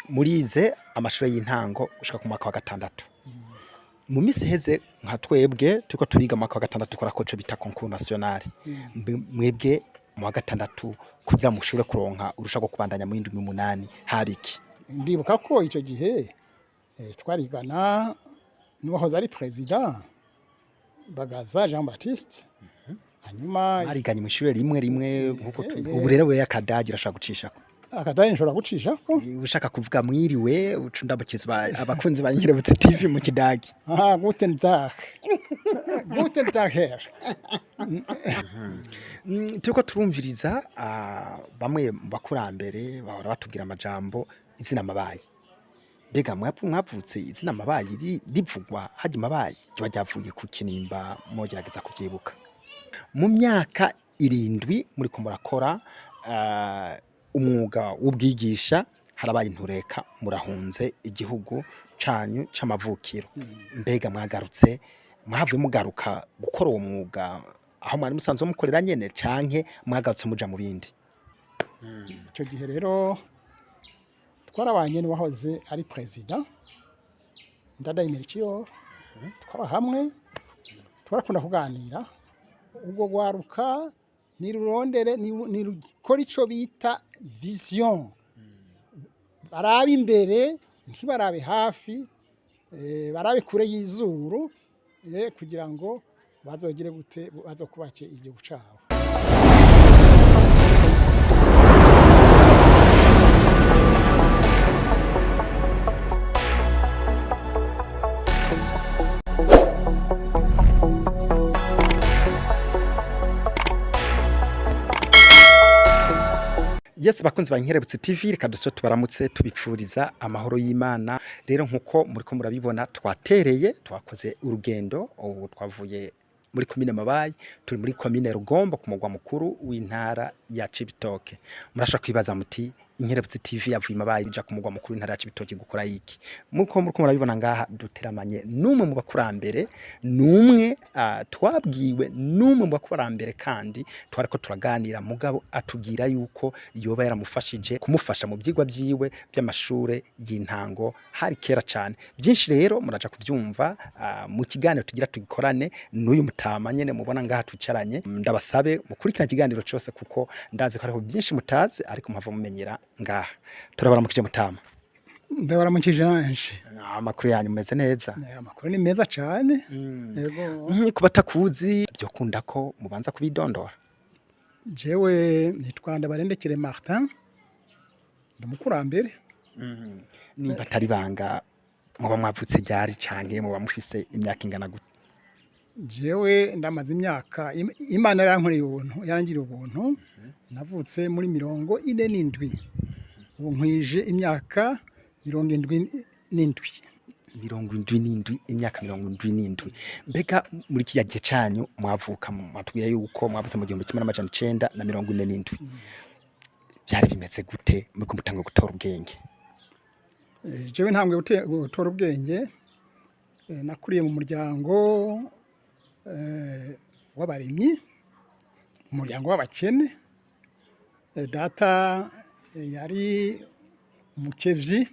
murize amashuri y'intango gushika ku mwaka wa gatandatu. Mu misi heze nka twebwe turiko turiga mu mwaka wa gatandatu kora koco bita concours national. Mwebwe mu wa gatandatu kugira mushure kuronka urusha rwo kubandanya mu 7-8 habiki. Ndibuka ko ico gihe twarigana n'uwahoze ari Président Bagaza Jean Baptiste. Hanyuma Nariganye mu ishure rimwe nkuko ubu rero we yakadagi rashaka gucisha akadagi nshobora gucisha ko ushaka kuvuga mwiriwe ucundabakiza abakunzi ba Nyirebutse TV mu kidagi. Guten Tag. Guten Tag her. Turiko turumviriza bamwe mu bakurambere bahora batubwira amajambo izina mabaye. Mbega mwavutse izina mabaye rivugwa haje mabaye kiba ryavuye ku kinimba mogerageza kuvyibuka. Mu myaka 7 muri ko murakora umwuga w'ubwigisha harabaye intureka murahunze igihugu canyu c'amavukiro. Mbega mwagarutse mwavuye mugaruka gukora uwo mwuga aho mwari musanzwe mukorera nyene canke mwagarutse muja mu bindi? Ico gihe rero twarabanye n'uwahoze ari Président Ndadaye twaba hamwe twarakunda kuganira ubwo gwaruka nirurondere nirukora ico bita vision. Barabe imbere ntibarabe hafi, barabe kure y'izuru kugira ngo bazogire gute bazokubake igihugu cabo. Yes, bakunzi ba Nyirebutse TV reka duso tubaramutse tubipfuriza amahoro y'Imana. Rero nkuko muriko murabibona twakoze urugendo twavuye muri commune Mabayi turi muri commune Rugombo ku mugwa mukuru w'intara ya Cibitoke. Murashaka kwibaza muti Nyirebutse TV yavuye Mabayi ija ku mugwa mukuru w'intara ya Cibitoke gukora iki? Muriko murabibona ngaha duteramanye numwe mu bakurambere numwe twabwiwe numwe mu bakurambere kandi twariko turaganira mugabo atubwira yuko yoba yaramufashije kumufasha mu byigwa byiwe by'amashure y'intango hari kera cyane. Byinshi rero muraja kubyumva mu kiganiro tugira tugikorane n'uyu Umutama nyene mubona ngaha tucaranye. Ndabasabe mukurikira kiganiro cyose kuko ndazi ko ariho byinshi mutazi ariko mpava mumenyera ngaha. Turabaramukije Umutama. Ndabaramukije anje. Amakuru yanyu meze neza? Amakuru ni meza cyane. Yego. Ku batakuzi byo kunda ko mubanza kubidondora. Jewe nitwa Ndabarendekere Martin. Ndumukurambere. Nimba atari banga muba mwavutse ryari canke muba mufise imyaka ingana gute? Jewe ndamaze imyaka Imana yarankoreye ubuntu yarangiriye ubuntu. Navutse muri 47. Ubu nkwije imyaka 77. 77 imyaka 77. Mbega muri kiya gihe canyu mwavuka matubwiye yuko mwavutse mu 1947. Byari bimeze gute muri kumutanga gutora ubwenge? Jewe ntambwe gutora ubwenge nakuriye mu muryango w'abarimyi, umuryango w'abakene. Data yari umukevyi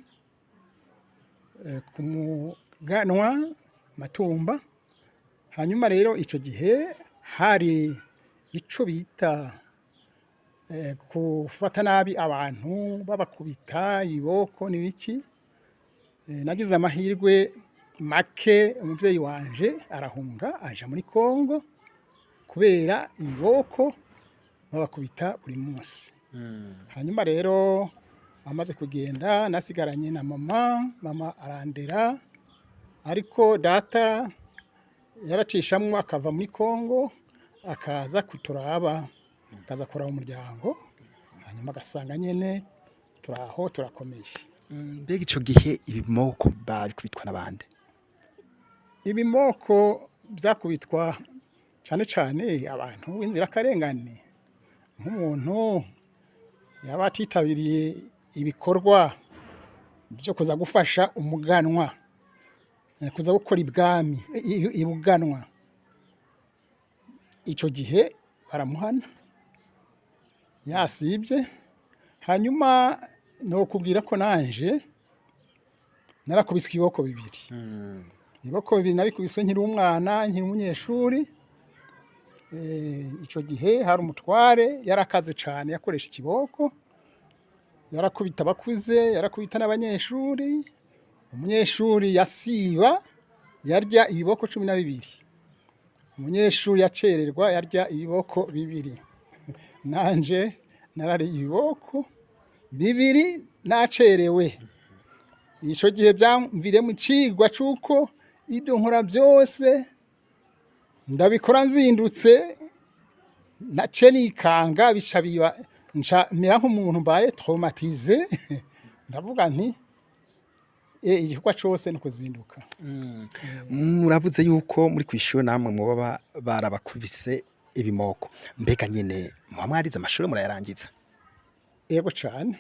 kumuganwa Matumba. Hanyuma rero ico gihe hari ico bita kufata nabi abantu babakubita iboko n'ibiki. Nagize amahirwe make umuvyeyi wanje arahunga aja muri Kongo kubera iboko babakubita buri munsi. Hanyuma rero amaze kugenda nasigaranye na mama arandera ariko data yaracishamwe akava muri Kongo akaza kuturaba akaza kuraba umuryango hanyuma gasanga nyene turaho turakomeye. Mbega ico gihe ibimoko babikubitwa nabande? Ibimoko byakubitwa cyane abantu w'inzira karengane nk'umuntu yaba atitabiriye ibikorwa byo kuza gufasha umuganwa kuza gukora ibuganwa. Ico gihe baramuhana yasibye hanyuma no kubwira ko nanje narakubiswe iboko bibiri. Iboko bibiri nabikubiswe nkiri umwana, nkiri umunyeshuri. Ico gihe hari umutware yarakaze cane yakoresha ikiboko. Yarakubita abakuze, yarakubita n'abanyeshuri. Umunyeshuri yasiba yarya ibiboko 12. Umunyeshuri yacererwa yarya ibiboko bibiri. Nanje narari ibiboko bibiri nacerewe. Ico gihe byamvire mu cigwa cuko ibyo nkora byose ndabikora nzindutse nace nikanga bica biba mera nk'umuntu mbaye traumatize. Ndavuga nti igikorwa cose no kuzinduka. Muravuze yuko muri kwishuri namwe muba barabakubise ibimoko, mbega nyene mwarize amashuri murayarangiza? Yego cane.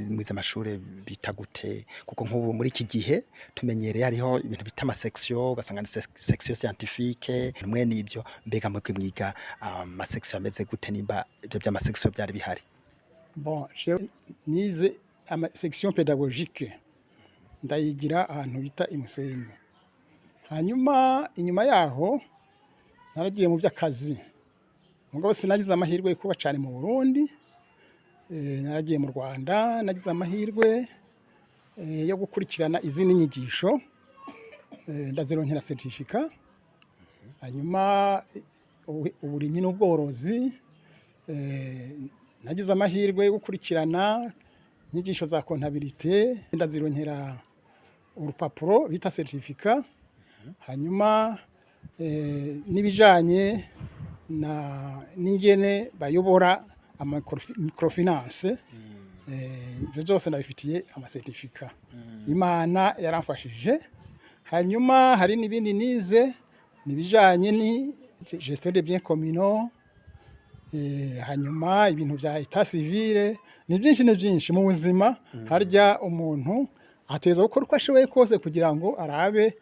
Mwize amashuri bita gute? Kuko nk'ubu muri iki gihe tumenyereye hariho ibintu bita amasection, ugasanga ni section scientifique mwe n'ibyo, mbega mwebwe mwiga amasection ameze gute nimba ibyo by'amasection byari bihari? Bon, je nize ama section pédagogique ndayigira ahantu bita Imusenyi. Hanyuma inyuma yaho naragiye mu by'akazi. Mugabo sinagize amahirwe yo kuba cyane mu Burundi. Naragiye mu Rwanda, nagize amahirwe yo gukurikirana izindi nyigisho, ndazironkera certificat. Hanyuma uburimyi n'ubworozi, nagize amahirwe yo gukurikirana inyigisho za comptabilité, ndazironkera urupapuro bita certificat. Hanyuma nibijanye n'ingene bayobora microfinance, ibyo byose ndabifitiye amasertifika. Imana yaramfashije. Hanyuma hari n'ibindi nize nibijanye ni gestion des biens communaux. Hanyuma ibintu bya état civil ni byinshi mu buzima. Harya umuntu ateza gukora uko ashoboye kose kugira ngo arabe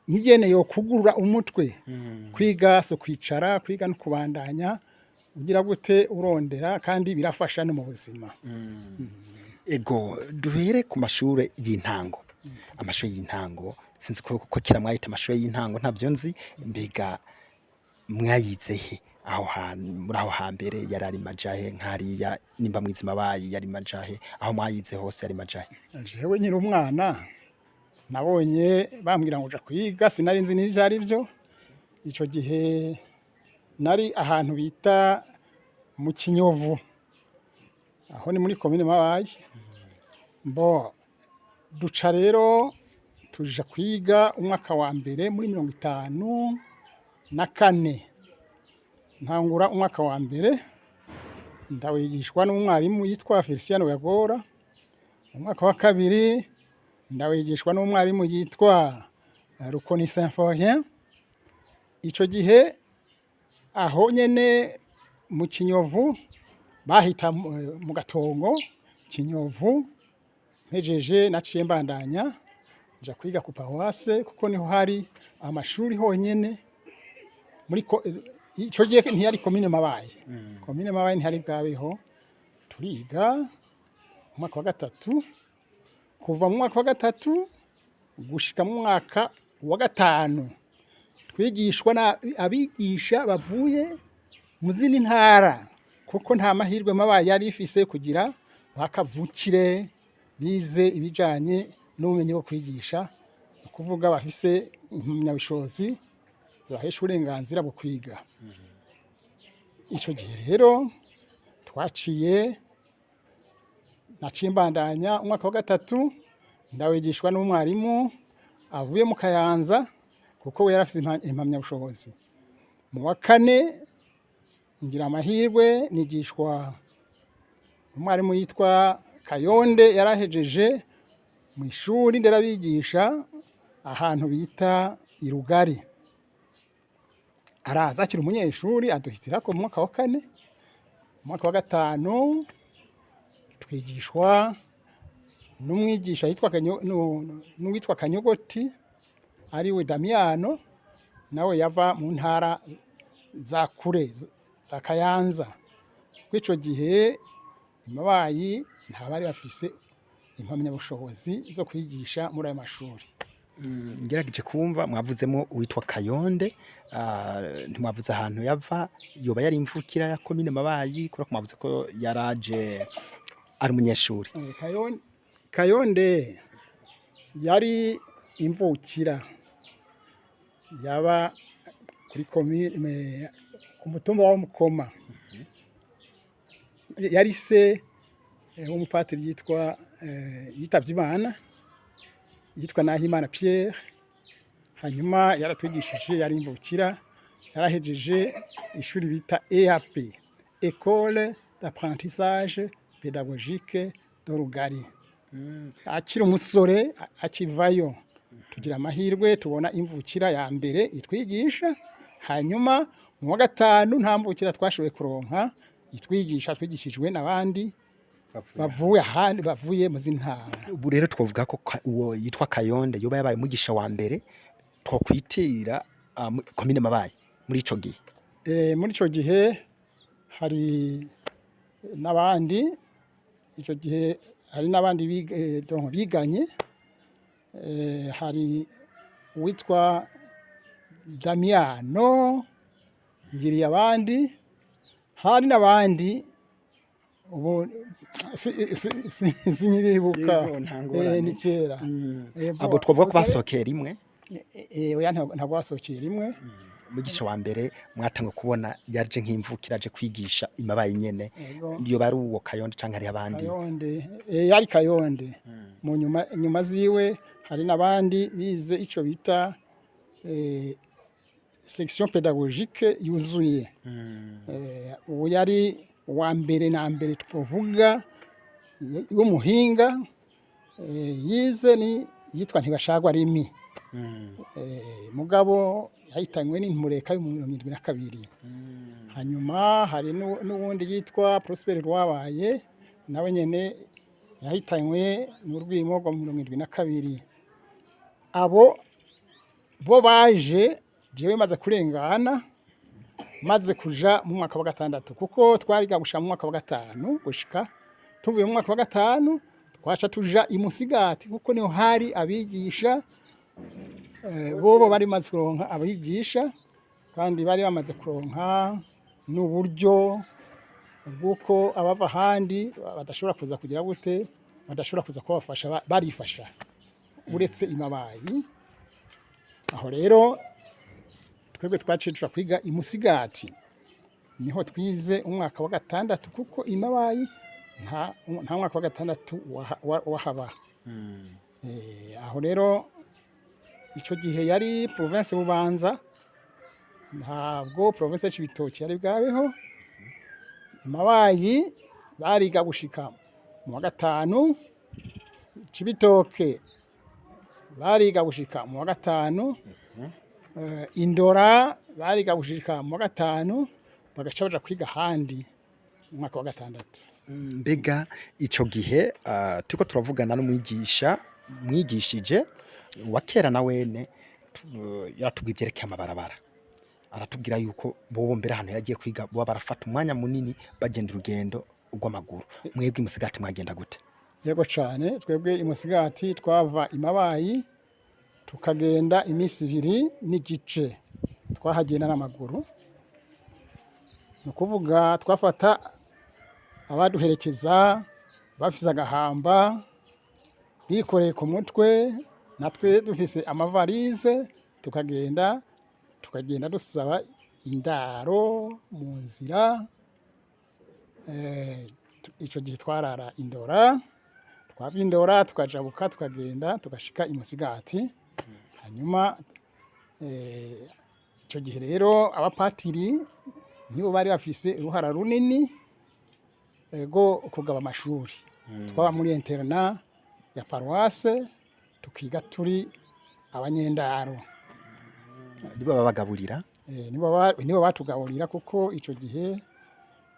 ingene yo kugurura umutwe. Kwiga so kwicara, kwiga no kubandanya ugira gute urondera, kandi birafasha no mu buzima. Ego duhere ku mashure y'intango. Amashure y'intango sinzi ko kira mwayita amashure y'intango ntavyo nzi, mbega mwayize he? Muri aho hambere yarari majahe nkariya nimba mwizima bayi yari majahe, aho mwayize hose yari majahe? Jewe nyiri umwana nabonye bambwira ngo uja kwiga, sinari nzi n'ivyo ari byo. Ico gihe nari ahantu bita mu Kinyovu, aho ni muri commune Mabayi. Duca rero tuja kwiga umwaka wa mbere muri 54. Ntangura umwaka wa mbere ndawigishwa n'umwarimu yitwa Feliciano Yagora. Umwaka wa kabiri ndawigishwa n'umwarimu yitwa Rukoni Saint-Forien. Ico gihe aho nyene mu Kinyovu bahita mu Gatongo Kinyovu. Mpejeje naciye mbandanya nja kwiga ku Paroisse, kuko niho hari amashuri honyene muri ico gihe ntiyari commune Mabayi. Commune Mabayi ntihari bwabeho. Turiga umwaka wa gatatu, kuva mu mwaka wa gatatu gushika mu mwaka wa gatanu twigishwa abigisha bavuye mu zindi ntara, kuko nta mahirwe Mabayi yari ifise kugira bakavukire bize ibijanye n'ubumenyi bwo kwigisha, kuvuga bafise impamyabushobozi zibahesha uburenganzira bwo kwiga. Ico gihe rero naciye mbandanya umwaka wa gatatu ndawigishwa n'umwarimu avuye mu Kayanza, kuko we yarafise impamyabushobozi. Mu wa kane ngira amahirwe nigishwa umwarimu yitwa Kayonde, yarahejeje mu ishuri nderabigisha ahantu bita Irugari. Araza akiri umunyeshuri aduhitira ko mu mwaka wa kane. Mu mwaka wa gatanu twigishwa n'umwigisha yitwa Kanyogoti, ari we Damiano, nawe yava mu ntara za kure za Kayanza. Kwico gihe Imabayi nta bari bafise impamyabushobozi zo kwigisha muri ayo mashuri. ngerageje kumva mwavuzemo uwitwa Kayonde, ntimwavuze ahantu yava, yoba yari imvukira ya komine Mabayi kubera ko mwavuze ko yaraje ari umunyeshuri. Kayonde yari imvukira yaba kuri komine ku mutumba wa Mukoma. Yari se w'umupatiri yitavye Imana yitwa Nahimana Pierre. Hanyuma yaratwigishije, yari imvukira, yarahejeje ishuri bita EAP, École d'apprentissage pédagogique de Rugari. Akiri umusore akivayo tugira amahirwe tubona imvukira ya mbere itwigisha. Hanyuma mu wa gatanu nta mvukira twashoboye kuronka itwigisha, twigishijwe n'abandi bavuye mu zintara. Ubu rero twavuga ko uwo yitwa Kayonde yoba yabaye umugisha wa mbere twakwitira komine Mabayi muri ico gihe. Muri ico gihe hari n'abandi, ico gihe hari n'abandi biganye. Hari uwitwa Damiano ngiriye abandi, hari n'abandi ubu sinyibibuka ni kera. Abo twavuga ko basohokeye rimwe. Oya ntabwo basohokeye rimwe. Umugisha wa mbere mwatangwe kubona yaje nk'imvukira aje kwigisha Imabayi nyene, ndiyo bari uwo Kayonde canke ari abandi? Kayonde yari Kayonde. Mu nyuma ziwe hari n'abandi bize ico bita section pédagogique yuzuye. Uwo yari wa mbere na mbere tuvuga w'umuhinga yize ni yitwa Ntibashagwa Remi. Mugabo yahitanywe n'intureka yo mu 72. Hanyuma hari n'uwundi yitwa Prosper Rwabaye, nawe nyene yahitanywe n'urwimo rwo mu 72. Abo bo baje jewe maze kurengana, maze kuja mu mwaka wa gatandatu, kuko twariga gusha mu mwaka wa gatanu gushika. Tuvuye mu mwaka wa gatanu twaca tuja imusigati, kuko niho hari abigisha bobo bari maze kuronka abigisha, kandi bari bamaze kuronka n'uburyo bw'uko abava handi badashobora kuza kugira gute, badashobora kuza kubafasha, barifasha uretse Imabayi. Aho rero twebwe twaciye tuja kwiga imusigati, niho twize umwaka wa gatandatu, kuko Imabayi nta mwaka wa gatandatu wahaba. Aho rero ico gihe yari province Bubanza, ntabwo province Cibitoke yari bwabeho. Imabayi bariga gushika mu wa gatanu, Cibitoke bariga gushika mu wa gatanu, Indora bariga gushika mu wa gatanu, bagaca baja kwiga handi mu mwaka wa gatandatu. Mbega ico gihe tuko turavugana n'umwigisha mwigishije Wakera na wene yaratubwiye ivyerekeye amabarabara, aratubwira yuko bobo mbere ahantu yagiye kwiga bo barafata umwanya munini bagenda urugendo rw'amaguru. Mwebwe imusigati mwagenda gute? Yego cane, twebwe imusigati twava Imabayi tukagenda imisi 2 n'igice, twahagenda n'amaguru. Nukuvuga twafata abaduherekeza bafise agahamba bikoreye ku mutwe, natwe dufise amavalize, tukagenda dusaba indaro mu nzira. Ico gihe twarara Indora, twava Indora tukajabuka tukagenda tugashika imusigati. Hanyuma ico gihe rero abapatiri nibo bari bafise uruhara runini go kugaba amashuri. Twaba muri internat ya paroisse, tukiga turi abanyendaro. Nibo babagaburira? Nibo batugaburira, kuko ico gihe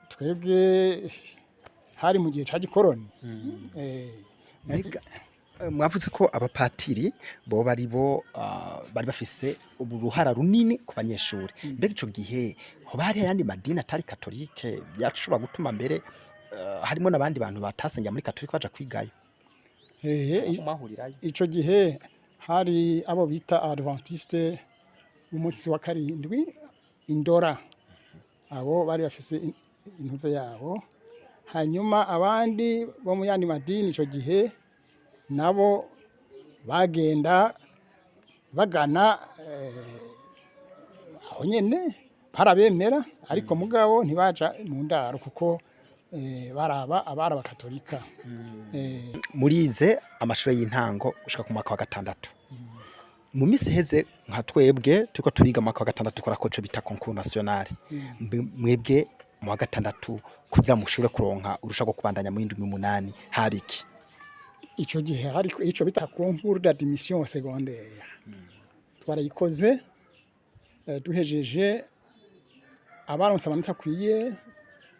twebwe hari mu gihe ca gikoroni. Mwavuze ko abapatiri bo bari bafise uruhara runini ku banyeshuri. Mbega ico gihe ho bari yandi madini atari katolike yashobora gutuma mbere harimo n'abandi bantu batasengera muri Katolika baja kwigayo mwahurirayo ico gihe hari abo bita Adventiste umunsi wa karindwi indora abo bari bafise intuze yabo hanyuma abandi bo mu yandi madini ico gihe nabo bagenda bagana aho nyene parabemera ariko mugabo ntibaja mu ndaro kuko baraba abara bakatolika murize amashuri y'intango ushaka ku mwaka wa gatandatu mu misi heze nka twebwe turiko turiga mwaka wa gatandatu kora koco bita concours national mwebwe mu wa gatandatu kugira mushure kuronka urushaka kubandanya mu 2008 hariki ico gihe hariko ico bita concours d'admission secondaire twarayikoze duhejeje abaronse amanota akwiye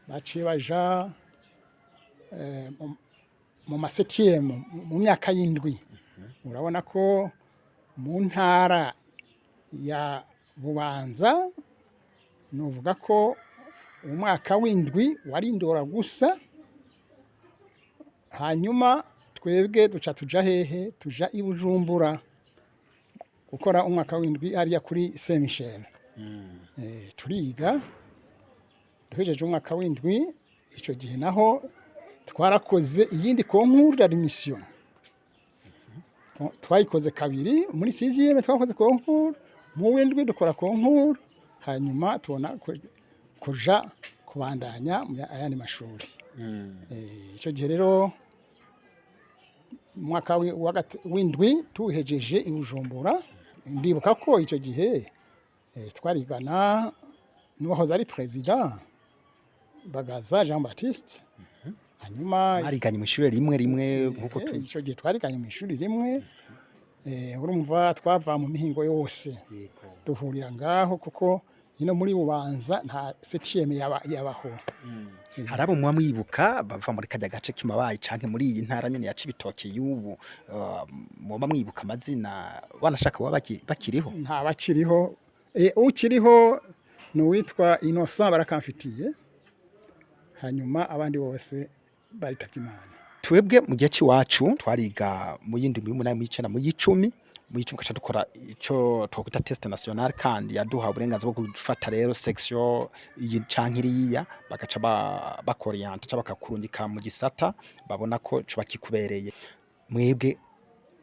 baciye baja mu ma7e mu myaka y'indwi urabona ko mu ntara ya Bubanza nuvuga ko umwaka w'indwi wari indora gusa hanyuma twebwe duca tuja hehe tuja i Bujumbura gukora umwaka w'indwi hariya kuri Saint Michel turiga duhejeje umwaka w'indwi ico gihe naho twarakoze iyindi concours d'admission twayikoze kabiri muri 6e twakoze concours mu w'indwi dukora concours hanyuma tubona kuja kubandanya mu ayandi mashuri ico gihe rero umwaka w'indwi tuhejeje i Bujumbura ndibuka ko ico gihe twarigana n'uwahoze ari Président Bagaza Jean Baptiste hanyuma nariganye mu ishuri rimwe nkuko ico gihe twariganye mu ishuri rimwe urumva twava mu mihingo yose duhurira ngaho kuko ino muri Bubanza nta 7e yabaho harabo mwa mwibuka bava muri kajya gace kimabaye canke muri iyi ntara nyene ya Cibitoke y'ubu muba mwibuka amazina wanashaka wa bakiriho nta bakiriho ukiriho n'uwitwa Innocent barakamfitiye hanyuma abandi bose baritavye Imana twebwe mu gihe ciwacu twariga mu yindi 2009 mu y'icumi kaca dukora ico twokwita test national kandi yaduha uburenganzira bwo gufata rero section iyi canke iriya bagaca bakorienta ca bakakurungika mu gisata babona ko co bakikubereye mwebwe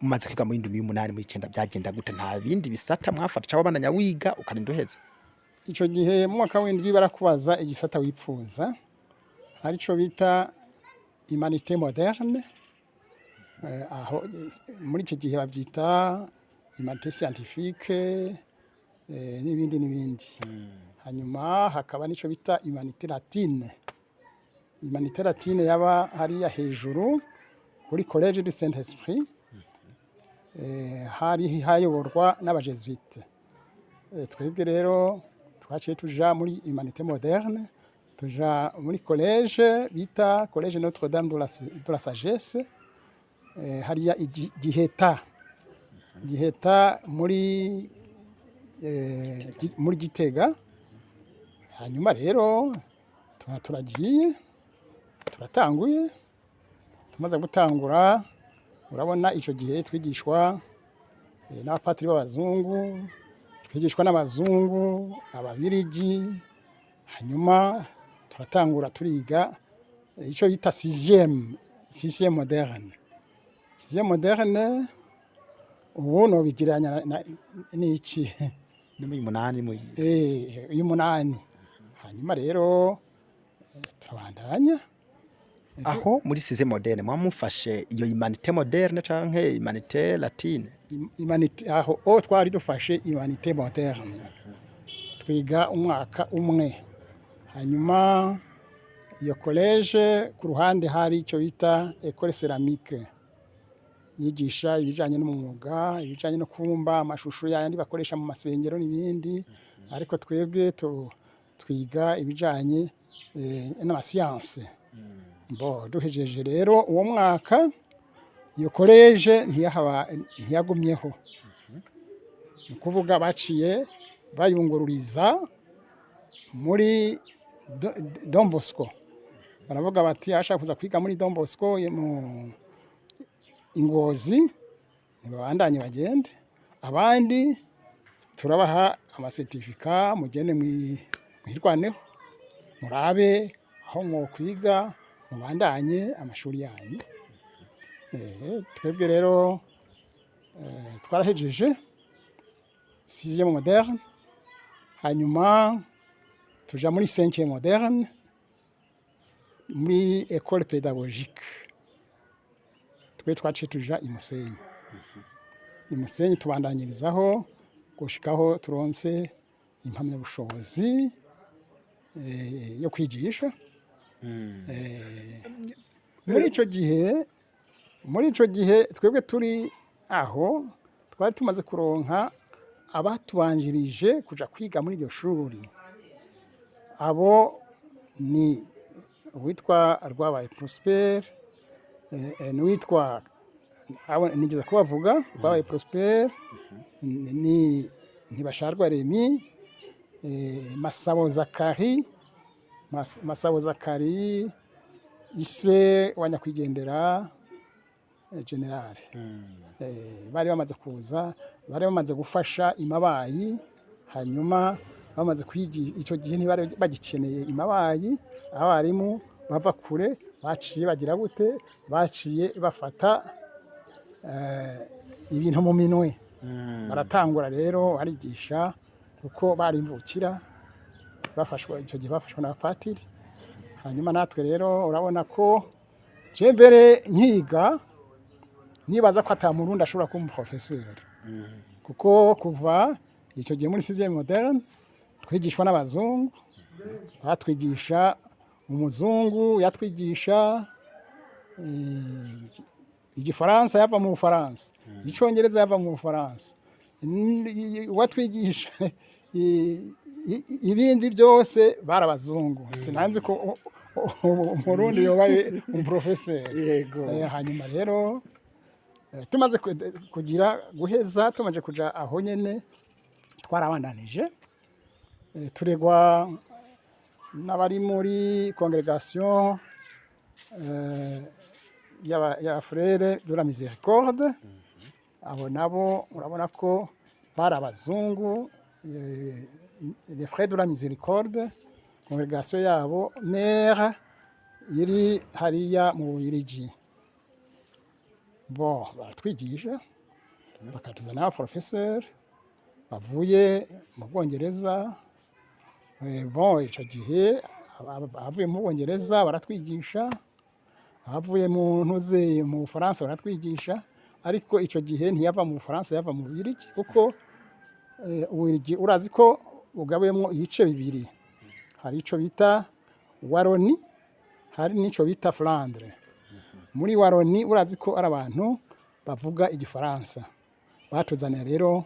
mumaze kwiga mu 2008 mu 9 byagenda gute nta bindi bisata mwafata ca babandanya wiga ukarinda uheze ico gihe mu mwaka w'indwi barakubaza igisata wipfuza arico bita humanité moderne aho muri iki gihe babyita humanité scientifique n'ibindi hanyuma hakaba nico bita humanité latine yaba hariya hejuru kuri collège du Saint-Esprit hari hayoborwa n'abajesuite twebwe rero twaciye tuja muri humanité moderne tuja muri collège bita collège Notre-Dame de la Sagesse hariya Giheta muri Gitega hanyuma rero turagiye turatanguye tumaze gutangura urabona ico gihe twigishwa n'abapatiri b'abazungu twigishwa n'abazungu ababirigi hanyuma turatangura turiga ico bita 6e moderne 6e moderne ubu no bigiranya n'iki ni 8 mu y'umunani hanyuma rero turabandanya aho muri 6e moderne mwamufashe iyo humanité moderne canke humanité latine humanité aho twari dufashe humanité moderne twiga umwaka umwe hanyuma iyo collège ku ruhande hari icyo bita école céramique yigisha ibijanye n'umwuga ibijanye no kumba amashusho yandi bakoresha mu masengero n'ibindi ariko twebwe twiga ibijanye n'amascience duhejeje rero uwo mwaka iyo collège ntiyagumyeho kuvuga baciye bayungururiza muri Don Bosco baravuga bati ashaka kuza kwiga muri Don Bosco mu Ingozi ntibabandanye bagende, abandi turabaha amasertifika mugende mwirwaneho murabe aho mwokwiga mubandanye amashuri yanyu. Twebwe rero twarahejeje 6e moderne, hanyuma tuja muri 5e moderne muri école pédagogique. Twe twaciye tuja i Musenyi tubandanyirizaho gushikaho turonse impamyabushobozi yo kwigisha. Muri ico gihe twebwe turi aho twari tumaze kuronka abatubanjirije kuja kwiga muri iryo shuri. Abo ni uwitwa Rwabaye Prosper, n'uwitwa nigeze kubavuga Rwabaye Prosper, ni Ntibasharwa Remy, Masabo Zakari, ise wa nyakwigendera general. Bari bamaze kuza, bari bamaze gufasha imabayi, hanyuma bamaze kwigira ico gihe ntibari bagikeneye imabayi, abarimu bava kure baciye bagira gute, baciye bafata ibintu mu minwe. Baratangura rero barigisha kuko bari imvukira, bafashwa ico gihe bafashwa n'abapatiri. Hanyuma natwe rero urabona ko je mbere nkiga nibaza ko ata murundi ashobora kuba umuprofesseur, kuko kuva ico gihe muri 6e moderne twigishwa n'abazungu, batwigisha umuzungu yatwigisha igifaransa yava mu Bufaransa, icongereza yava mu Bufaransa, watwigisha ibindi byose barabazungu. Sinanzi ko umurundi yobaye umuprofesseur. Hanyuma rero tumaze kugira guheza, tumaze kuja aho nyene twarabandanije turegwa n'abari muri congregation ya frere de la miséricorde. Abo nabo urabona ko bari abazungu, les frères de la miséricorde, congregation yabo mère iri hariya mu Bubiligi. Bon, baratwigisha bakatuzana abaprofesseur bavuye mu Bwongereza. Bon, ico gihe abavuye mu Bwongereza baratwigisha, abavuye mu ntuze mu Bufaransa baratwigisha, ariko ico gihe ntiyava mu Bufaransa, yava mu Bubiligi, kuko Ububiligi urazi ko bugabuyemo ibice bibiri, hari ico bita Wallonie, hari n'ico bita Flandre. Muri Wallonie urazi ko ari abantu bavuga igifaransa. Batuzanira rero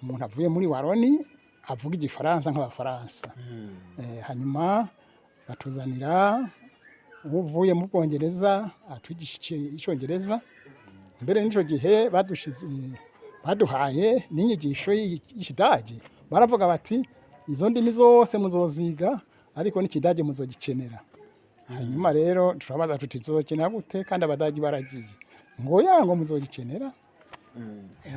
umuntu avuye muri Wallonie avuga igifaransa nk'abafaransa. Hanyuma batuzanira uvuye mu Bwongereza atwigisha icongereza. Mbere n'ico gihe baduhaye n'inyigisho y'ikidage. Baravuga bati izo ndimi zose muzoziga, ariko n'ikidage muzogikenera. Hanyuma rero turabaza tuti tuzokenera gute kandi abadagi baragiye? Ngo yango muzogikenera.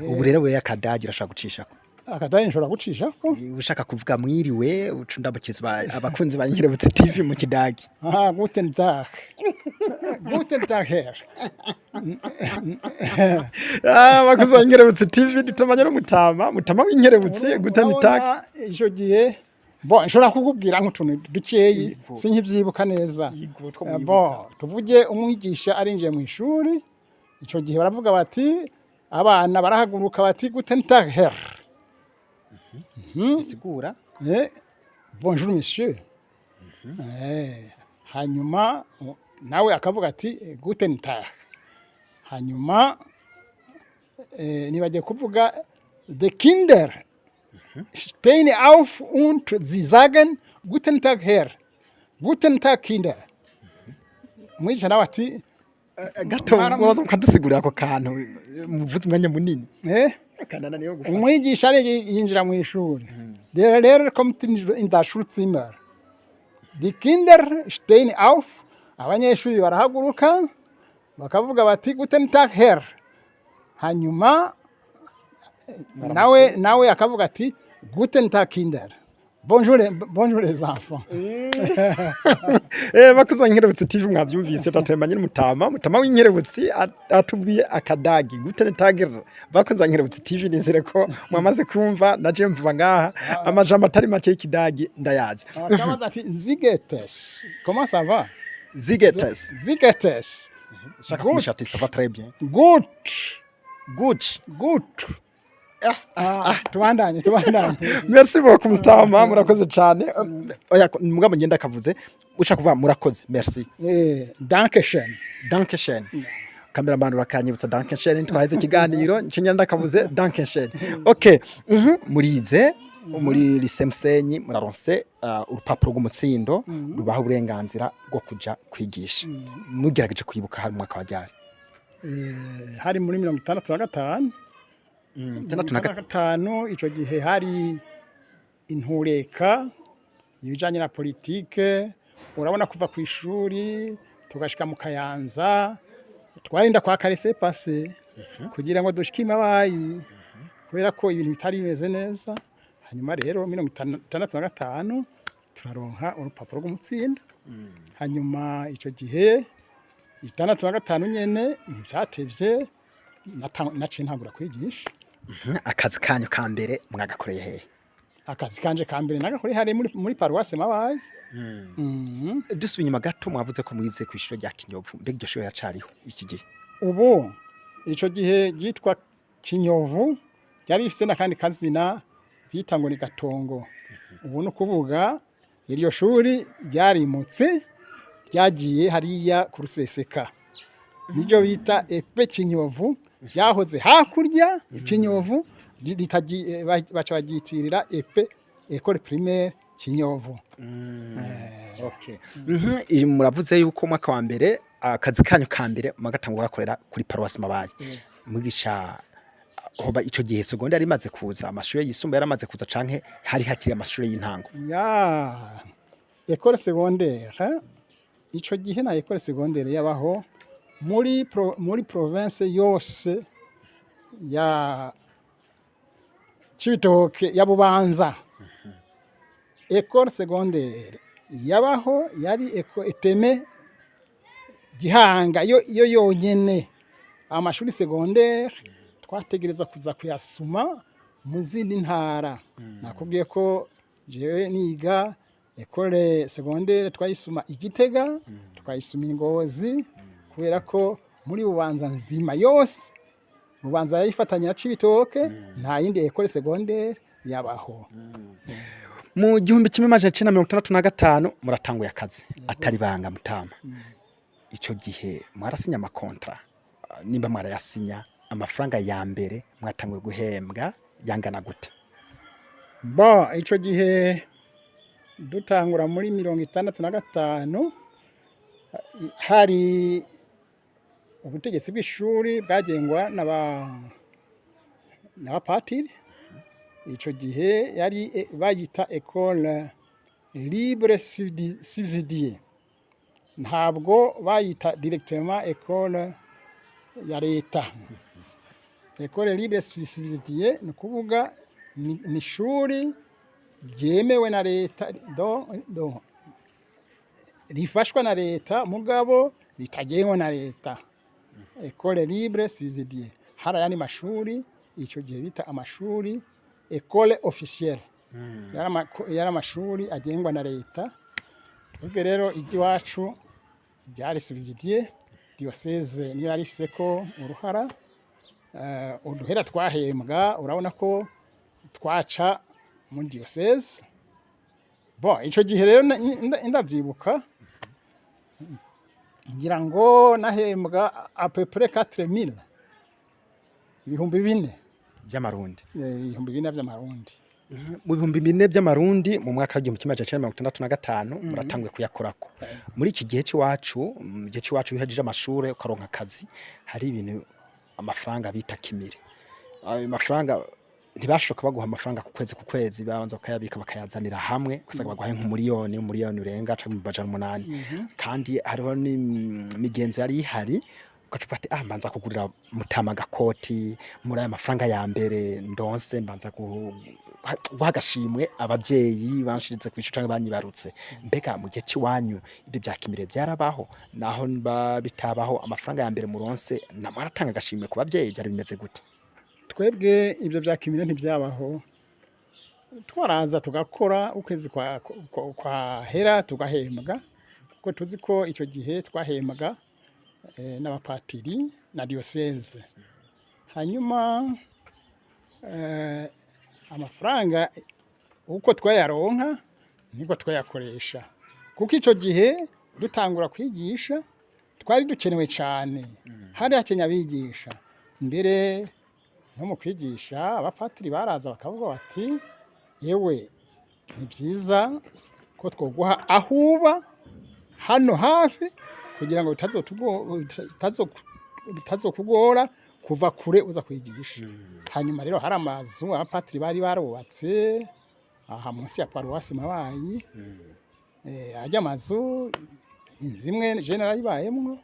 Ubu rero we akadage urashaka gucishako? Akadage nshobora gucishako. Ushaka kuvuga mwiriwe ucundabakiza abakunzi ba Nkerebutsi TV mu kidage. Guten Tag. Guten Tag her. Abakunzi ba Nkerebutsi TV dutamanya no mutama w'Inkerebutsi Guten Tag. Ico gihe bon nshobora kukubwira nk'utuntu dukeyi sinkivyibuka neza. Bon tuvuge umwigisha arinjiye mu ishuri, ico gihe baravuga bati abana barahaguruka bati Guten Tag her. Sigura bonjour monsieur. Hanyuma nawe akavuga ati Guten Tag. Hanyuma nibagiye kuvuga the Kinder stehen auf und sie sagen Guten Tag Herr. Guten Tag Kinder. Mwisha nawe ati gato mwaza kadusigurira ako kantu muvuze umwanya munini. Kanana niyo gufata. Umwigisha ari yinjira mu ishuri. Der Lehrer kommt in das Schulzimmer. Die Kinder stehen auf abanyeshuri barahaguruka bakavuga bati guten tag her, hanyuma nawe akavuga ati guten tag kinder, bonjour les enfants. Bakoze Inkerebutsi TV mwabyumvise tatemanye Umutama w'Inkerebutsi atubwiye akadagi guten tag. Bakoze Inkerebutsi TV nizere ko mwamaze kumva naje mvuga ngaha amajambo atari make y'ikidagi ndayazi. Akabaza ati zigetes, comment ça va? Zigetes. Shaka kumshati ça va très bien. Good. Tubandanye. Merci beaucoup Umutama, murakoze cyane. Oya mugabo ngenda kavuze ushaka kuvuga murakoze. Merci. Danke schön. Cameraman urakanyibutsa danke schön, twaheze ikiganiro ncinyanda kavuze danke schön. Okay. Murize muri lycée Musenyi muraronse urupapuro rw'umutsindo rubaha uburenganzira bwo kuja kwigisha. Mugerageje kwibuka hari mwaka wajyari. Hari muri 65. 65 ico gihe hari intureka yijanye na politike, urabona kuva ku ishuri tugashika mu Kayanza twarinda kwa Kahise passe kugira ngo dushikime abayi kubera ko ibintu bitari bimeze neza. Hanyuma rero 65 turaronka urupapuro rw'umutsindo. Hanyuma ico gihe 65 nyene ntibyatevye naciye ntangura kwigisha. Akazi kanyu ka mbere mwagakoreye hehe? Akazi kanje ka mbere nagakoreye hari muri paroisse Mabaye. Dusubiye inyuma gato mwavuze ko mwize ku ishuri rya Kinyovu, mbega iryo shuri yacariho iki gihe? Ubu ico gihe yitwa Kinyovu yari ifise nakandi kazina bita ngo ni Gatongo. Ubu no kuvuga iryo shuri ryarimutse ryagiye hariya ku Ruseseka, niryo bita epe Kinyovu. Ryahoze hakurya Kinyovu baca bagitirira epe école primaire Kinyovu. Okay. Muravuze yuko mwaka wa mbere akazi kanyu ka mbere magatangwa gakorera kuri paroisse Mabaye. Mugisha hoba ico gihe secondaire imaze kuza, amashuri yisumbuye yaramaze kuza canke hari hakiri amashuri y'intango? École secondaire ico gihe na école secondaire yabaho muri province yose ya Cibitoke ya Bubanza. École secondaire yabaho yari eteme Gihanga yo yonyene. Amashuri secondaire twategereza kuza kuyasuma mu zindi ntara. Nakubwiye ko jewe niga école secondaire twayisuma Igitega, twayisuma Ingozi, kubera ko muri Bubanza nzima yose Bubanza yayifatanya na Cibitoke nta yindi école secondaire yabaho. Mu 1965 muratanguye akazi atari banga Umutama. Ico gihe mwarasinya amakontra, nimba mwarayasinya amafaranga ya mbere mwatanguye guhembwa yangana gute? Ico gihe dutangura muri 65 hari ubutegetsi bw'ishuri bwagengwa n'abapatiri. Ico gihe yari bayita école libre subsidiée, ntabwo bayita directement école ya leta. École libre subsidiée ni kuvuga ni shuri byemewe na leta, rifashwa na leta mugabo litagengwa na leta. École libre subsidiée. Hara yani mashuri ico gihe bita amashuri école officielle. Yari amashuri agengwa na leta. Ubwo rero igiwacu ryari subsidié, diocese niyo yari ifise ko uruhara. Uduhera twahembwa urabona ko twaca mu diocese. Ico gihe rero ndavyibuka ngira ngo nahembwa à peu près 4000 ibihumbi 4 by'amarundi. Ibihumbi 4 by'amarundi. Mu bihumbi 4 by'amarundi mu mwaka wa 1965 muratanguye kuyakorako. Muri iki gihe cy'iwacu, gihe cy'iwacu bihejeje amashure ukaronka akazi, hari ibintu amafaranga bita kimire. Ayo mafaranga ntibashoka baguha amafaranga ku kwezi babanza bakayabika bakayazanira hamwe gusa baguha nk'umuriyoni urenga canke mu bajana 8 kandi hariho n'imigenzo yari ihari ugacupa ati mbanza kugurira Mutama gakoti muri aya mafaranga ya mbere ndonse mbanza guha agashimwe abavyeyi banshiritse kwishu canke banyibarutse mbega mu gihe ciwanyu ibyo byakimire byarabaho naho bitabaho amafaranga ya mbere muronse namaratanga agashimwe ku bavyeyi byari bimeze gute? Twebwe ibyo byakimire ntibyabaho twaraza tugakora ukwezi kwa hera tugahembwa kuko tuzi ko icyo gihe twahembwaga n'abapatiri na diocese hanyuma amafaranga uko twayaronka niko twayakoresha kuko icyo gihe dutangura kwigisha twari dukenewe cyane hari hakenya abigisha mbere no mu kwigisha abapatiri baraza bakavuga bati yewe ni byiza ko twoguha ahuba hano hafi kugira ngo bitazokugora kuva kure uza kwigisha hanyuma rero hari amazu abapatiri bari barubatse aha munsi ya paruwasi Mabayi ajya amazu zimwe general yibayemwo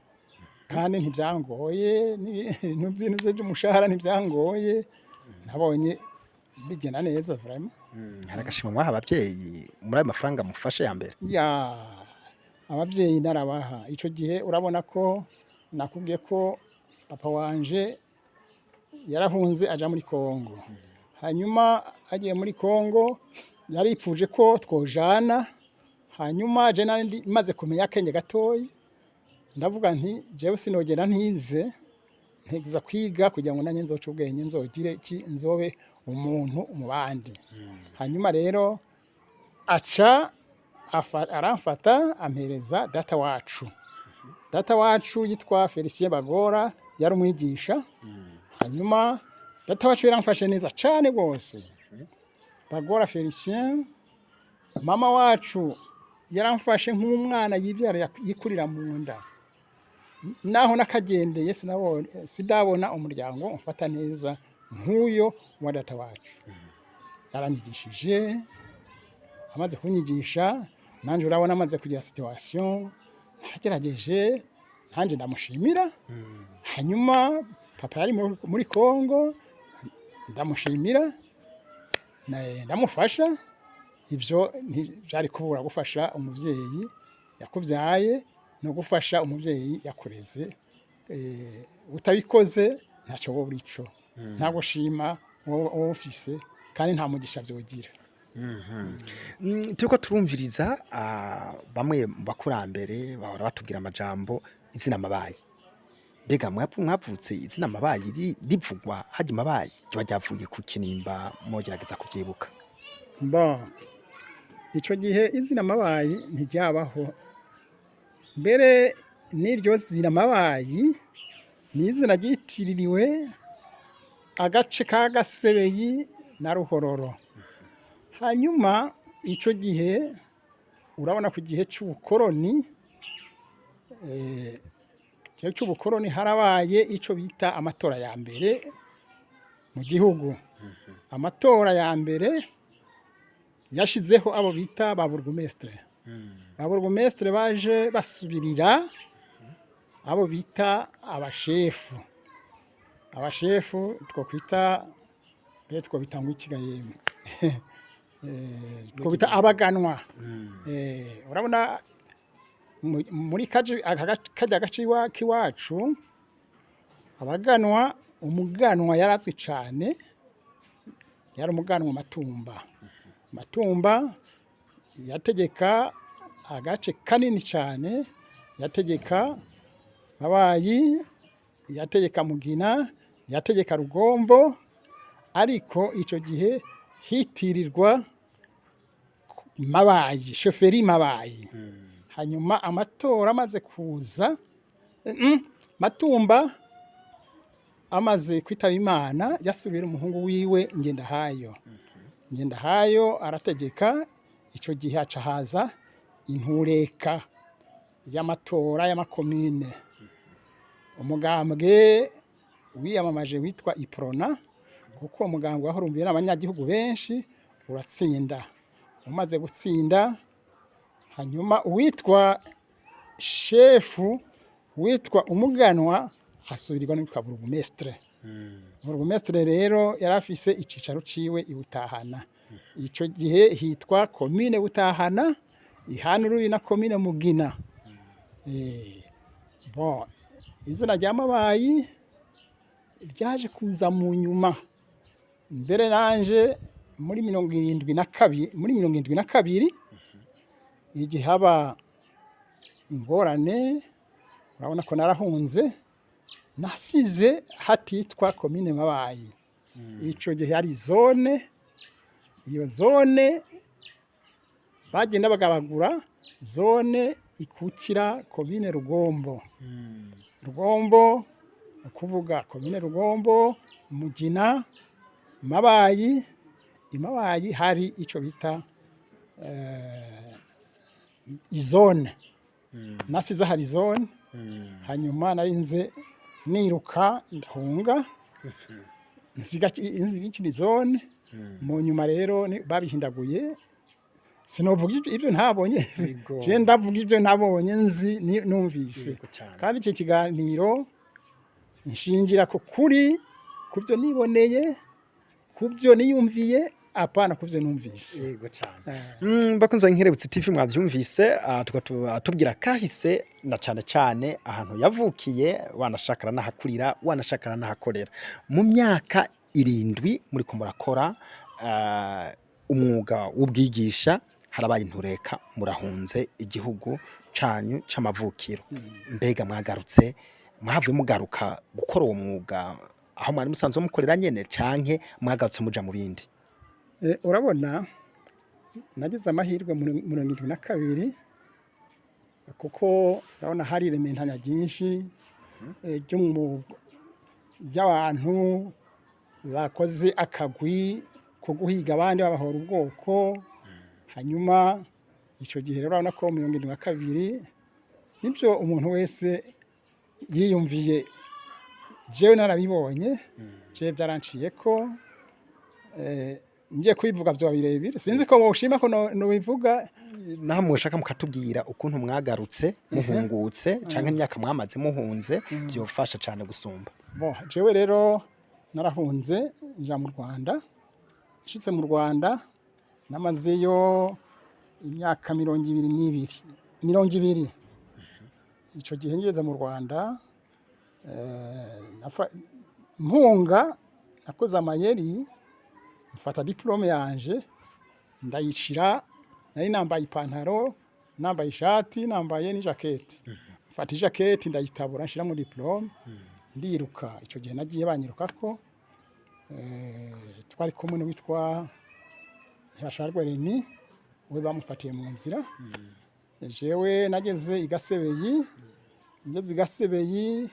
kandi ntibyangoye n'ibintu by'intuze by'umushahara ntibyangoye nabonye bigena neza vraiment haragashimwe mwaha abavyeyi muri ayo mafaranga mufashe ya mbere abavyeyi narabaha ico gihe urabona ko nakubwiye ko papa wanje yarahunze aja muri Kongo hanyuma agiye muri Kongo yaripfuje ko twojana hanyuma je nandi maze kumenya akenge gatoyi ndavuga nti jewe sinogera ntize ntegeza kwiga kugira ngo nanye nzoca ubwenge nzogire iki nzobe umuntu umubandi hanyuma rero aca aramfata ampereza data wacu yitwa Felicien Bagora yari umwigisha hanyuma data wacu yaramfashe neza cyane rwose Bagora Felicien mama wacu yaramfashe nk'umwana yibyara yikurira mu nda naho nakagendeye sidabona umuryango umfata neza nk'uyo wa data wacu yaranyigishije amaze kunyigisha nanje urabona amaze kugira situation nagerageje nanje ndamushimira hanyuma papa yari muri Kongo ndamushimira ndamufasha ibyo byari kubura gufasha umuvyeyi yakubyaye no gufasha umuvyeyi yakureze utabikoze ntacyo wo burico nta gushima wowe ufise kandi nta mugisha byogira turiko turumviriza bamwe mu bakurambere bahora batubwira amajambo izina Mabayi mbega mwavutse izina Mabayi rivugwa haje Mabayi kiba ryavuye ku kinimba mogerageza kuvyibuka ico gihe izina Mabayi ntiryabaho mbere n'iryo zina Mabayi ni izina ryitiririwe agace ka Gasebeyi na Ruhororo hanyuma ico gihe urabona ku gihe cy'ubukoroni harabaye ico bita amatora ya mbere mu gihugu amatora ya mbere yashizeho abo bita ba burgomestre baje basubirira abo bita abashefu twokwita ngo ikigaye twobita abaganwa urabona muri kajya gace kiwacu abaganwa umuganwa yarazwi cyane yari umuganwa Matumba yategeka agace kanini cyane yategeka Mabayi yategeka Mugina yategeka Rugombo ariko ico gihe hitirirwa Mabayi shoferi Mabayi hanyuma amatora amaze kuza Matumba amaze kwitaba Imana yasubira umuhungu wiwe Ngendahayo arategeka ico gihe aca haza intureka y'amatora y'amakomine umugambwe wiyamamaje witwa Iprona kuko umugambwe wahurumbiye n'abanyagihugu benshi uratsinda. Umaze gutsinda, hanyuma uwitwa shefu witwa umuganwa asubirirwa n'uwitwa burugumestre. Burugumestre rero yari afise icicaro ciwe i Butahana. Ico gihe hitwa komine Butahana, ihana urubi na komine Mugina. Bon, izina rya Mabayi ryaje kuza mu nyuma. Mbere nanje muri 72 igihe haba ingorane, urabona ko narahunze, nasize hatitwa komine Mabayi. Ico gihe yari zone, iyo zone bagenda bagabagura, zone ikukira komine Rugombo. Rugombo ukuvuga komine Rugombo, Mugina, Mabayi. Imabayi hari ico bita izone. Nasize hari zone, hanyuma narinze niruka ndahunga, nsiga ikindi zone. Mu nyuma rero babihindaguye, sinovuga ibyo ntabonye, je ndavuga ibyo nabonye nzi numvise. Kandi iki kiganiro nshingira ko kuri kubyo niboneye, kubyo niyumviye, apana kuvyo numvise. Yego cyane. Bakunzwe nk'Inkerebutsi TV mwavyumvise, tukatubwira kahise na cyane ahantu yavukiye, wanashakara nahakurira, wanashakara nahakorera. Mu myaka 7 muri ko murakora umwuga w'ubwigisha, harabaye intureka, murahunze igihugu canyu c'amavukiro. Mbega mwagarutse, mwavuye mugaruka gukora uwo mwuga aho mwari musanzwe mukorera nyene, canke mwagarutse muja mu bindi? Urabona nagize amahirwe mu 72 kuko urabona hari irementanya ryinshi by'abantu bakoze akagwi ko guhiga abandi babahora ubwoko. Hanyuma ico gihe rero urabona ko mu 72 nibyo umuntu wese yiyumviye, jewe narabibonye, je byaranciye ko ngiye kwivuga byo birebire, sinzi ko woshima ko no bivuga. Naho mushaka mukatubwira ukuntu mwagarutse muhungutse canke imyaka mwamaze muhunze, byofasha cyane gusumba. Bon, jewe rero narahunze nja mu Rwanda. Nshitse mu Rwanda namazeyo imyaka 20. Ico gihe ngeze mu Rwanda mpunga, nakoze amayeri, mfata diplome yanje ndayishira, nari nambaye ipantaro, nambaye ishati, nambaye ni jacket. Mfata ijaketi ndayitabura nshira mu diplome, ndiruka. Ico gihe nagiye banyiruka ko twari kumwe witwa Ntibasharwe Remy, we bamufatiye mu nzira. Jewe nageze Igasebeyi, ngeze Igasebeyi,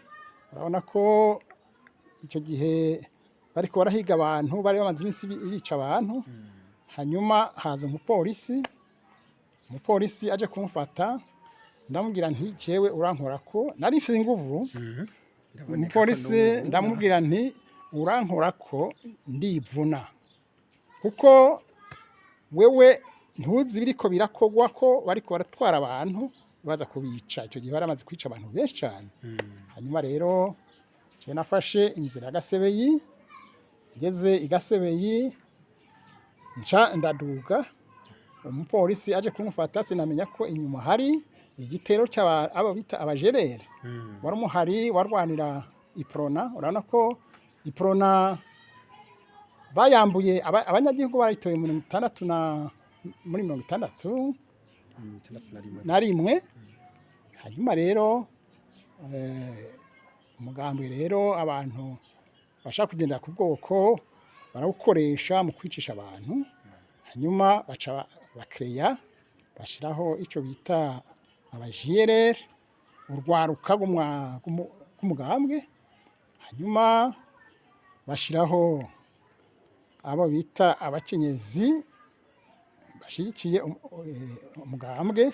urabona ko icyo gihe bariko barahiga abantu, bari bamaze iminsi bica abantu. Hanyuma haza umupolisi aje kumufata, ndamubwira nti jewe urankora ko nari mfite inguvu. Umupolisi ndamubwira nti urankora ko ndivuna, kuko wewe ntuzi biriko birakogwa ko bariko baratwara abantu baza kubica. Icyo gihe baramaze kwica abantu benshi cyane. Hanyuma rero je nafashe inzira Gasebeyi, ngeze Igasebeyi nca ndaduga. Umupolisi aje kumufata, sinamenya ko inyuma hari igitero cy'abo bita abajerere. Wari umuhari warwanira iprona. Urabona ko iprona bayambuye abanyagihugu baritoye muri 60 na rimwe. Hanyuma rero umugambi rero abantu bashaka kugendera ku bwoko barawukoresha mu kwicisha abantu. Hanyuma baca bakreya, bashiraho ico bita abajerere, urwaruka rw'umugambwe. Hanyuma bashiraho abo bita abakenyezi bashigikiye umugambwe,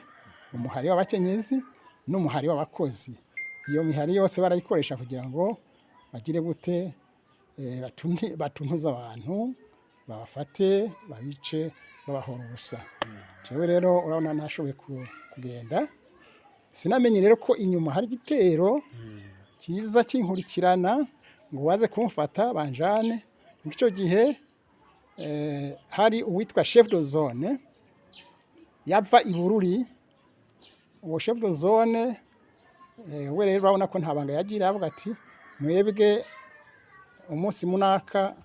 umuhari w'abakenyezi n'umuhari w'abakozi. Iyo mihari yose barayikoresha kugira ngo bagire gute, batuntuza abantu babafate babice babahora ubusa. Jewe rero urabona nashoboye kugenda sinamenye rero ko inyuma hari igitero kiza kinkurikirana ngo waze kumfata banjane. Icyo gihe hari uwitwa chef de zone yava i Bururi. Uwo chef de zone we rero urabona ko nta banga yagira, avuga ati mwebwe umunsi munaka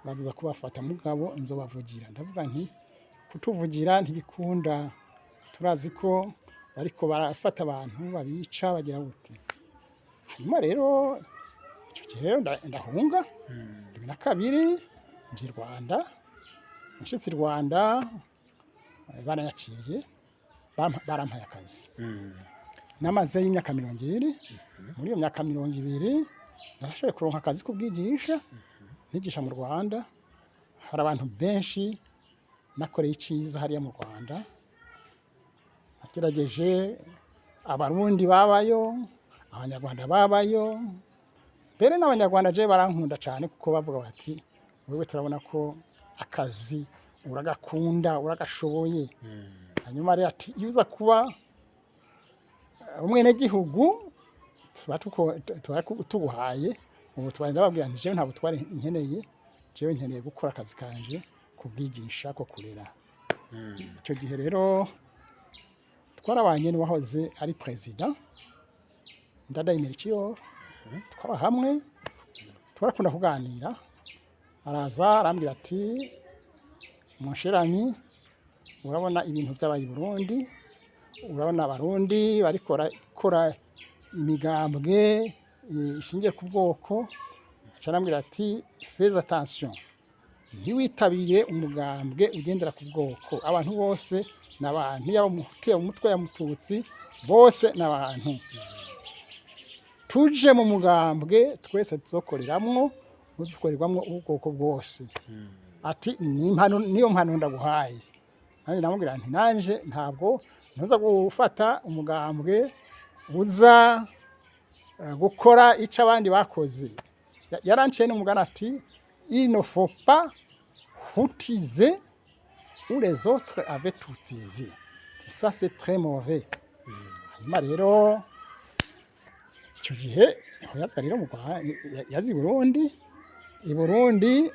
bazuza kubafata mugabo nzobavugira. Ndavuga nti kutuvugira ntibikunda, turazi ko bariko barafata abantu babica bagira gute. Hanyuma rero icyo gihe rero ndahunga 2002 nji Rwanda. Nshitse Rwanda barayakiriye barampaye akazi. Namaze y'imyaka 20. Muri iyo myaka 20 narashoboye kuronka akazi kubwigisha, nigisha mu Rwanda. Hari abantu benshi nakoreye iciza hariya mu Rwanda. Nagerageje abarundi babayo, abanyarwanda babayo, mbere n'abanyarwanda je barankunda cyane kuko bavuga bati wewe turabona ko akazi uragakunda uragashoboye. Hanyuma rero ati iyo uza kuba umwene gihugu tuguhaye ubu twari ndababwira nti jewe ntabwo twari nkeneye, jewe nkeneye gukora akazi kanje kubwigisha ko kurera. Icyo gihe rero twarabanye n'uwahoze ari Président Ndadaye, twaba hamwe twarakunda kuganira. Araza arambwira ati mon cher ami, urabona ibintu by'abaye Burundi, urabona abarundi bariko kora imigambwe ishingiye ku bwoko. Arambwira ati fais attention, ntiwitabire umugambwe ugendera ku bwoko. Abantu bose n'abantu, yaba umutuye mu mutwe ya mututsi bose n'abantu. Tuje mu mugambwe twese tuzokoreramwo, uzukorerwamwo ubwoko bwose. Ati niyo mpano ndaguhaye. Nanjye namubwira nti nanje ntabwo ntuza gufata umugambwe uza gukora icyo abandi bakoze. Yaranciye n'umugani ati il ne faut pas utiser où les autres avaient utilisé. Ça c'est très mauvais. Hanyuma rero icyo gihe yaza rero mu Rwanda, yazi i Burundi.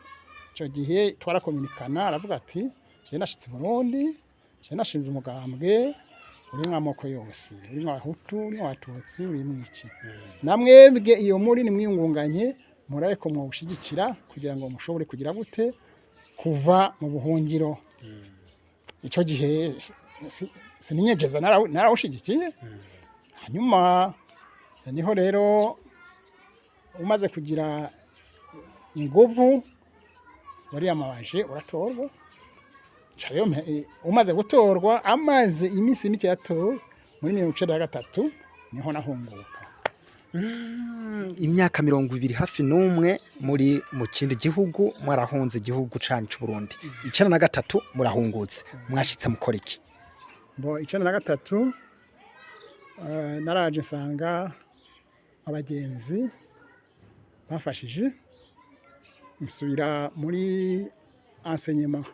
Icyo gihe twarakominikana, aravuga ati je nashitse Burundi, je nashinze umugambwe uri mwamoko yose, uri mwahutu, uri mwatutsi, uri mwiki. Namwebwe iyo muri ni mwiyungunganye muraye ko mwushigikira kugira ngo mushobore kugira gute kuva mu buhungiro. Icyo gihe sininyegeza narawushigikiye. Hanyuma niho rero umaze kugira inguvu wariyamabaje uratorwa. Umaze gutorwa amaze iminsi mike yatowe muri 1993 niho nahunguka. Imyaka 20 hafi n'umwe muri mu kindi gihugu, mwarahunze igihugu cyanyu cy'u Burundi. 1993 murahungutse, mwashitse mukora iki? Bo 1993 naraje nsanga abagenzi bafashije musubira muri enseignement.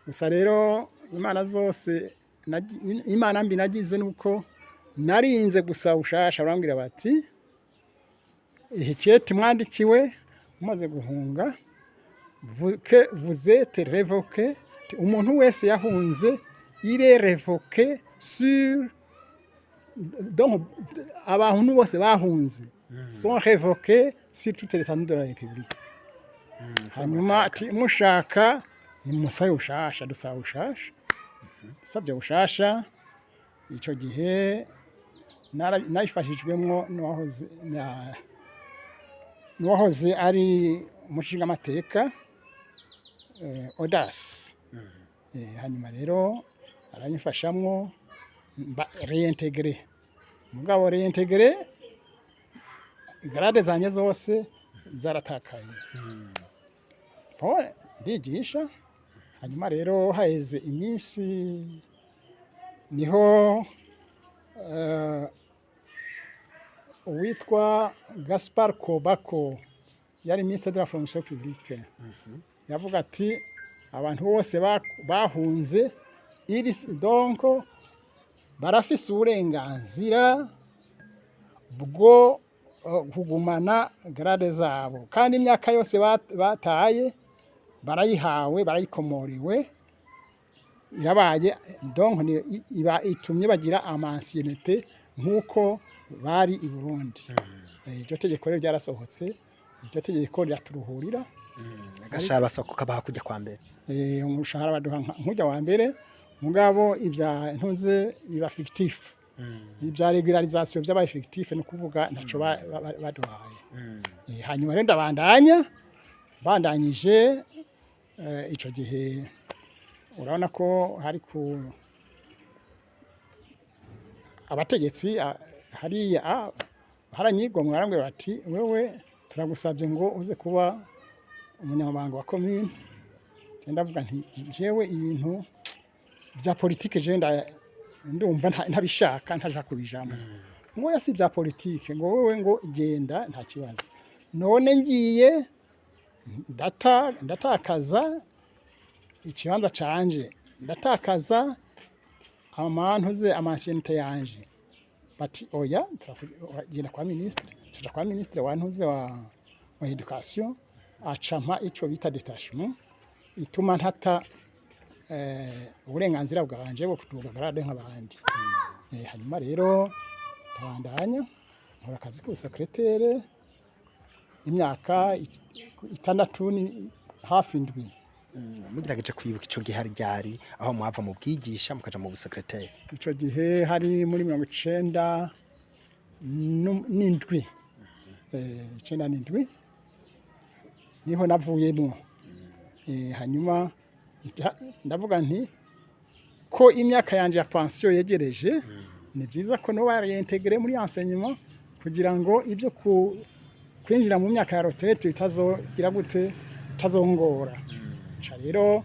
Gusa rero imana zose imana mbi nagize nuko narinze gusa ushasha. Barambwira bati iketi mwandikiwe umaze guhunga vous êtes révoqué. Umuntu wese yahunze il est révoqué sur, donc abantu bose bahunze sont révoqués sur toute l'étendue de la République. Hanyuma ati mushaka ni musaye ushasha, dusaba ushasha. Sabye ushasha. Icyo gihe nayifashijwemo n'uwahoze ari umushinga amateka Audace. Hanyuma rero aranyifashamwo réintégrer. Mugabo réintégrer grade zanye zose zaratakaye. Ndigisha. Hanyuma rero haheze iminsi niho uwitwa Gaspard Kobako yari ministre de la fonction publique yavuga ati abantu bose bahunze donc barafise uburenganzira bwo kugumana grade zabo kandi imyaka yose bataye barayihawe barayikomorewe irabaye donc iba itumye bagira amansiyenete nk'uko bari i Burundi. Iryo tegeko rero ryarasohotse, iryo tegeko riraturuhurira agashara basoko kabaha kujya kwa mbere umushahara baduha nk'ujya wa mbere mugabo ibya ntuze biba fictif ibya regularisation by'aba effectif no kuvuga ntaco baduhaye. Hanyuma rero bandanyije ico gihe urabona ko hari ku abategetsi hariya haranyigomwe barambwira bati wewe turagusabye ngo uze kuba umunyamabanga wa commune. Ndavuga nti jewe ibintu bya politique je ndumva ntabishaka ntaja kubijamo ngo yasi bya politique ngo wewe ngo genda nta kibazo none ngiye ndatakaza ikibanza canje ndatakaza amantuze amansiyenite yanje bati oya turagenda kwa ministre tuja kwa ministre wantuze wa education acampa ico bita detachement ituma ntata uburenganzira bwanje bwo kutuga grade nk'abandi. Hanyuma rero tabandanya nkora akazi ku secrétaire imyaka 6 hafi ndwi. Mugerageje kwibuka ico gihe ryari aho mwava mu bwigisha mukaja mu secrétaire? Ico gihe hari muri 97 n'indwi 97 niho navuyemo. Hanyuma ndavuga nti ko imyaka yanje ya pension yegereje ni byiza ko no bareintegrer muri enseignement kugira ngo ibyo kwinjira mu myaka ya retraite bitazogira gute bitazongora. Rero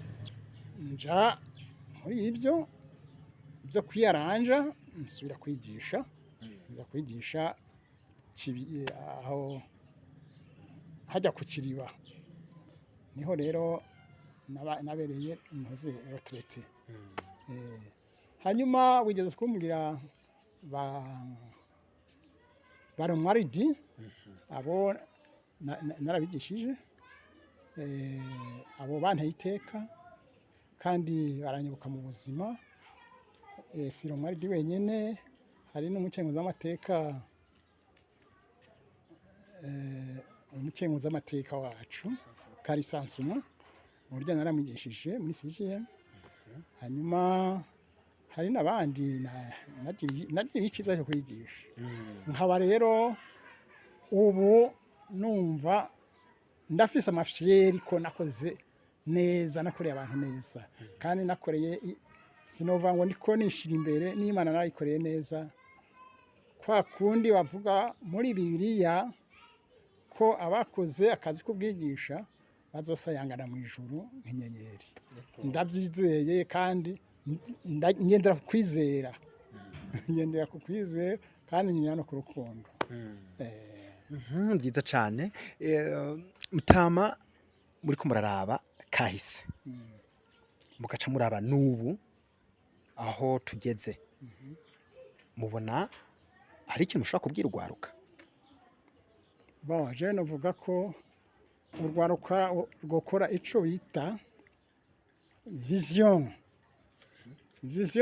nja muri ibyo kwiyaranja nsubira kwigisha aho hajya ku Kiriba niho rero nabereye intoze retraite. Hanyuma wigeze kumbwira baromwaridi abo narabigishije abo banteye iteka kandi baranyibuka mu buzima. Si romwaridi wenyene hari n'umukenguza amateka wacu Karisansuma burya naramwigishije muri CGM. Hanyuma hari n'abandi nagiye ikiza cyo kwigisha nkaba rero ubu numva ndafise amafyeri ko nakoze neza nakoreye abantu neza kandi nakoreye sinova ngo ndiko nishira imbere n'Imana nayikoreye neza kwa kundi bavuga muri Bibiliya ko abakoze akazi kubwigisha bazosayangana mu ijuru nk'inyenyeri. Ndabyizeye kandi ngendera ku kwizera kandi ngendera no ku rukundo. Byiza cyane. Mutama muri ko muraraba kahise mugaca muraba n'ubu aho tugeze mubona hari ikintu ushaka kubwira urwaruka? Je navuga ko urwaruka rwokora ico bita vision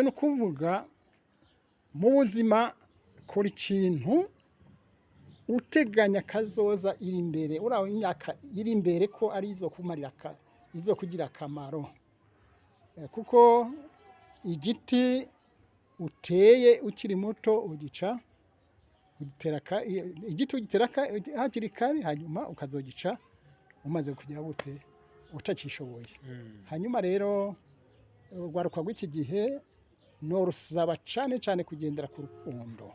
no kuvuga mu buzima kora ikintu uteganya kazoza iri imbere uraho imyaka iri imbere ko ari izo kumarira izo kugira akamaro kuko igiti uteye ukiri muto ugica igiti ugiteraka hakiri kare hanyuma ukazogica umaze kugira gute utakishoboye. Hanyuma rero urwaruka rw'iki gihe no rusaba cyane kugendera ku rukundo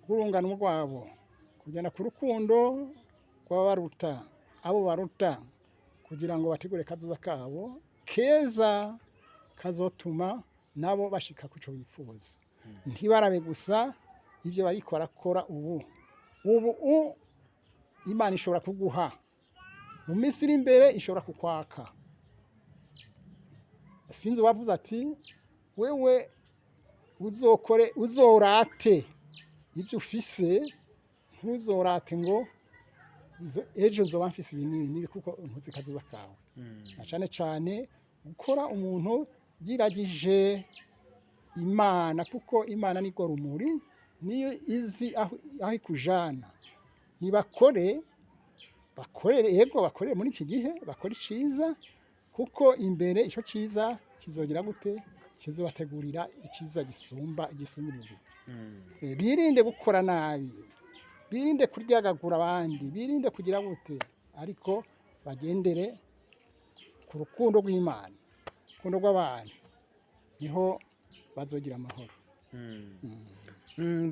rw'urungano rwabo, kugenda ku rukundo rw'abaruta abo baruta kugira ngo bategure kazoza kabo keza kazotuma nabo bashika kuco bifuza. Ntibarabe gusa ibyo barikora ubu imana ishobora kuguha mu minsi iri imbere ishobora kukwaka. Sinzi wavuze ati wewe uzorate ibyo ufise, ntuzorate ngo ejo nzoba mfise ibi n'ibi kuko ntuzi kazoza kawe. Na cane cane gukora umuntu yiragije Imana, kuko Imana niko rumuri, niyo izi aho ikujana. Nibakore bakorere muri iki gihe, bakore iciza, kuko imbere ico ciza kizogira gute, kizobategurira ikiza gisumiriza. Birinde gukora nabi, birinde kuryagagura abandi, birinde kugira gute, ariko bagendere ku rukundo rw'Imana, urukundo rw'abantu, niho bazogira amahoro.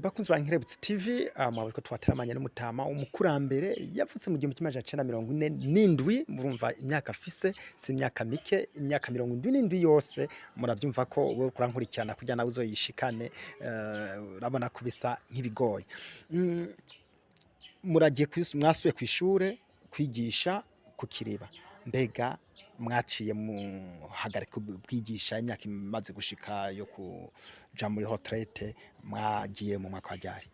Bakunzi ba Nkerebutsi TV, mwabiko twateramanye n'Umutama umukurambere yavutse mu 1947. Murumva imyaka afise si imyaka mike, imyaka 77 yose. Murabyumva ko we kurankurikirana kujya nawe uzoyishikane, urabona kubisa nk'ibigoye. Muragiye mwasuye ku ishure kwigisha ku Kiriba, mbega mwaciye mu hagarika bwigisha imyaka imaze gushika yo kuja muri retraite, mwagiye mu mwaka wajyari?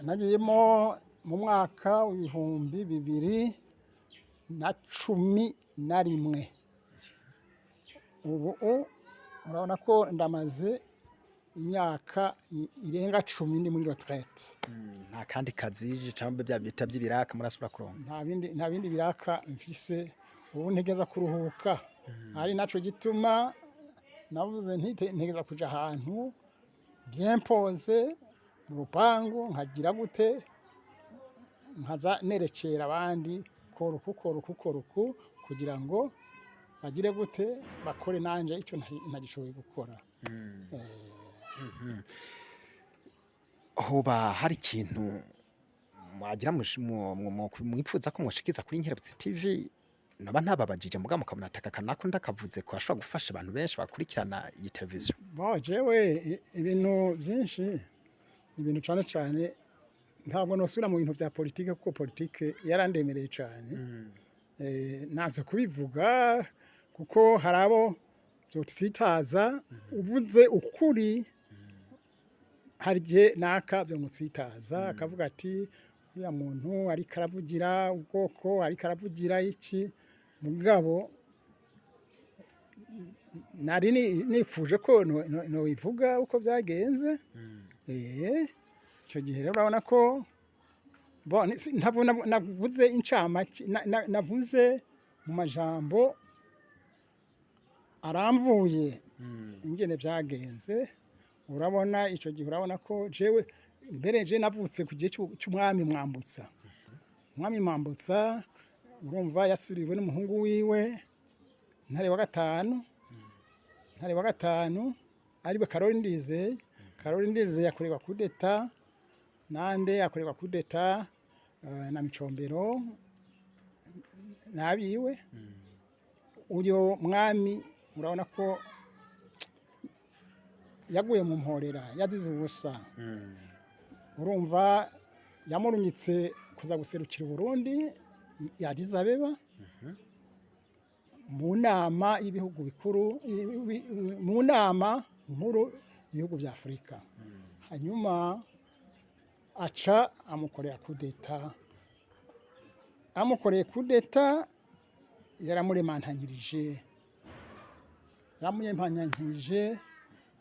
Nagiyemo mu mwaka w'ibihumbi 2011. Ubu urabona ko ndamaze imyaka irenga 10 ndi muri retraite. Nta kandi kazi cyangwa bya bita by'ibiraka murasubira kuronka? Nta bindi biraka mfise, ubu ntegeza kuruhuka. Ari naco gituma navuze ntegeza kuja ahantu bien pose mu rupangu, nkagira gute, nkaza nerekera abandi koruku kugira ngo bagire gute, bakore nanje icyo ntagishoboye gukora. Hoba hari ikintu mwagira mwipfuza ko mushikiza kuri Nkerebutsi TV, naba ntababajije muga mukabona kanako ndakavuze ko ashobora gufasha abantu benshi bakurikirana iyi televiziyo? Jewe ibintu byinshi, ibintu cyane cyane ntabwo nosubira mu bintu bya politike, kuko politike yarandemereye cyane. Naze kubivuga kuko harabo byo tsitaza, uvuze ukuri harije naka byo mutsitaza, akavuga ati uriya muntu ari karavugira ubwoko, ari karavugira iki. Mugabo nari nifuje ko no bivuga uko byagenze. Icyo gihe rero urabona ko navuze incamake, navuze mu majambo aramvuye ingene byagenze. Urabona icyo gihe, urabona ko jewe mbere navutse ku gihe cy'umwami Mwambutsa. Umwami Mwambutsa urumva yasuriwe n'umuhungu wiwe Ntare wa gatanu, ariwe Karoli Ndizeye. Karoli Ndizeye yakorerwa kudeta, nande yakorerwa kudeta na Micombero nabiwe. Uyo mwami urabona ko yaguye mu mporera, yazize ubusa. Urumva yamurunyitse kuza guserukira Burundi Addis Abeba mu nama y'ibihugu bikuru, mu nama nkuru y'ibihugu bya Afurika. Hanyuma aca amukorera kudeta. Amukoreye kudeta yaramuremantanyirije,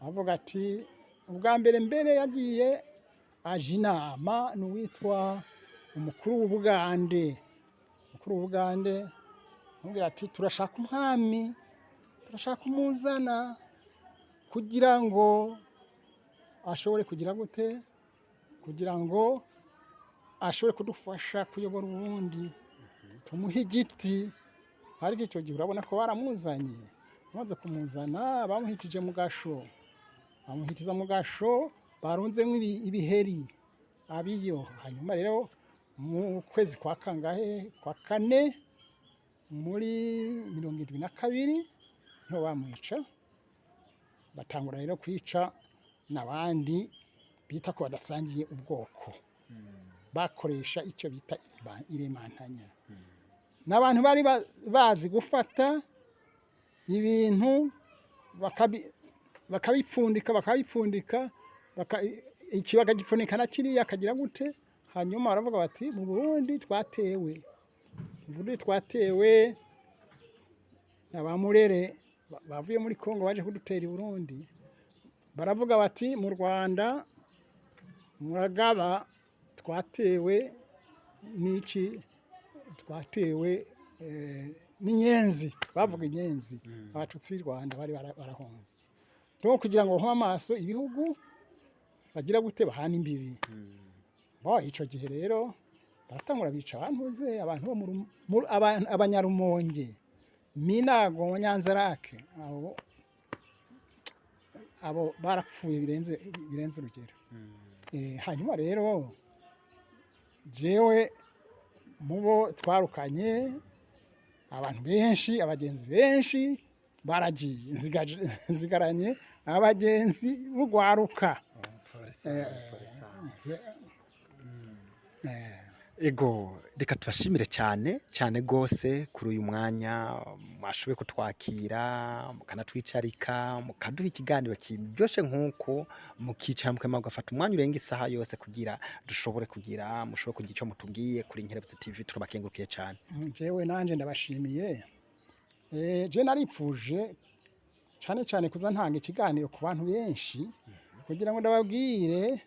avuga ati ubwa mbere yagiye aje inama n'uwitwa umukuru w'Ubugande. Amubwira ati turashaka umwami, turashaka umuzana kugira ngo ashobore kugira gute, kugira ngo ashobore kudufasha kuyobora Uburundi, tumuhe igiti. Ariko icyo gihe urabona ko baramuzanye, bamaze kumuzana bamuhitije mu gasho, bamuhitiza mu gasho barunzemo ibiheri abiyo. Hanyuma rero mu kwezi kwa kangahe, kwa kane muri 72 niho bamwica. Batangura rero kwica n'abandi bita ko badasangiye ubwoko. bakoresha icyo bita iremantanya. N'abantu bari bazi gufata ibintu bakabipfundika iki bakagipfunika na kiriya akagira gute, hanyuma baravuga bati mu Burundi twatewe n'abamurere bavuye muri Kongo baje kudutera i Burundi, baravuga bati mu Rwanda muragaba twatewe n'iki, twatewe n'inyenzi, bavuga inyenzi, abatutsi b'i Rwanda bari barahunze. Rero kugira ngo bahe amaso ibihugu bagira gute bahana imbibi. Ico gihe rero baratangura bica abantu bo abanyarumonge, Minago, Nyanzarake, abo barapfuye birenze urugero. Hanyuma rero jewe mubo twarukanye abantu benshi, abagenzi benshi baragiye, nzigaranye abagenzi bugwaruka. Ego reka tubashimire cyane gose kuri uyu mwanya mwashoboye kutwakira mukanatwicarika mukaduha ikiganiro kiryoshe nk'uko mukicara mugafata umwanya urenga isaha yose kugira mushobore kugira icyo mutubwiye kuri Nkerebutsi TV. Turabakengurukiye cyane. Jewe nanje ndabashimiye. Je naripfuje cyane kuza ntanga ikiganiro ku bantu benshi kugira ngo ndababwire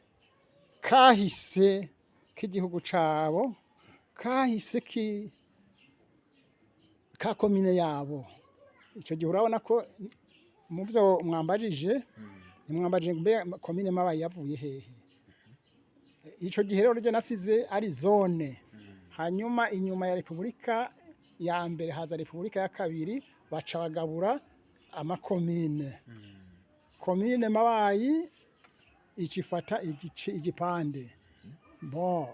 kahise k'igihugu cabo, kahise ka komine yabo. Icyo gihe urabona ko mu byo mwambajije mbe komine Mabayi yavuye hehe. Icyo gihe rero nasize ari zone, hanyuma inyuma ya Repubulika ya mbere haza Repubulika ya kabiri, baca bagabura amakomine. Komine Mabayi icifata igipande,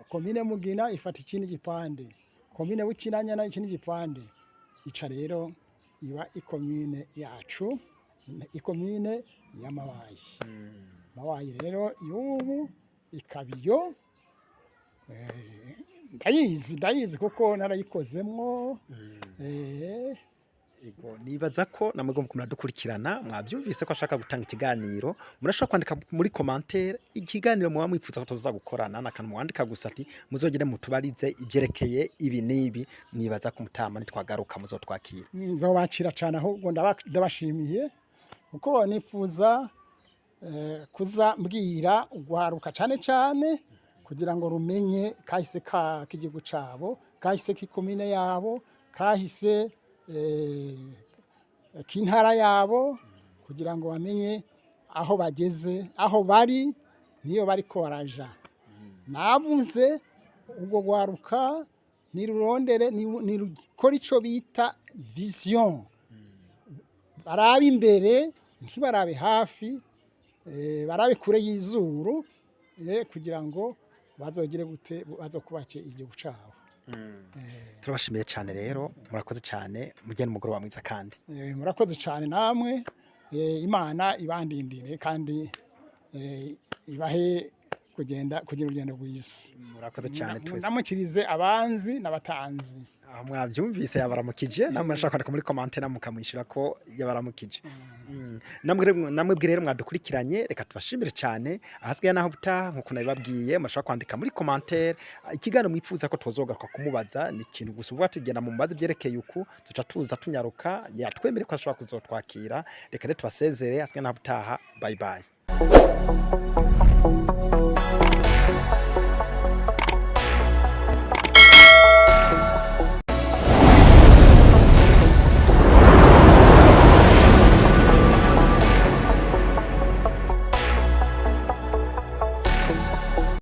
komine Mugina ifata ikindi gipande, komine Bukinanya na ikindi gipande. Ica rero iba ikomine yacu, ikomine ya Mabayi. Mabayi rero y'ubu ikabiyo, ndayizi kuko narayikozemwo. Nibaza ko namwe muradukurikirana mwabyumvise ko ashaka gutanga ikiganiro, murashobora kwandika muri commentaire ikiganiro muba mwifuza ko tuza gukorana, nakantu mwandika gusa ati muzogere mutubarize ibyerekeye ibi nibi. Nibaza ko Umutama nitwagaruka muzotwakira. Nzobakira cyane, ahubwo ndabashimiye kuko nifuza kuza mbwira ugwaruka cyane kugira ngo rumenye kahise k'igihugu cabo, kahise k'ikomine yabo, kahise k'intara yabo, kugira ngo bamenye aho bageze, aho bari niyo bariko baraja. Navuze ubwo gwaruka nirurondere nirukora ico bita vision, barabe imbere ntibarabe hafi, barabe kure y'izuru, kugira ngo bazogire gute bazokubake igihugu cabo. Turabashimiye cyane rero, murakoze cyane, mugene mugoroba mwiza kandi. Murakoze cyane namwe, Imana ibandindire kandi ibahe kugira urugendo rwiza. Murakoze cyane twese. Namukirize abanzi n'abatanzi. Mwabyumvise yabaramukije, namwe nashaka kwandika muri commentaire namukamwishyura ko yabaramukije. Namwe rero mwadukurikiranye, reka tubashimire cyane. Ahasigaye naho butaha nkuko nabibabwiye, murashaka kwandika muri commentaire ikiganiro mwifuza ko tuzogaruka kumubaza, ni ikintu gusa uvuga tugenda mu mubazi byerekeye uku tuca tuza tunyaruka, yatwemere ko ashobora kuzotwakira. Reka rero tubasezere, ahasigaye naho butaha, bye bye.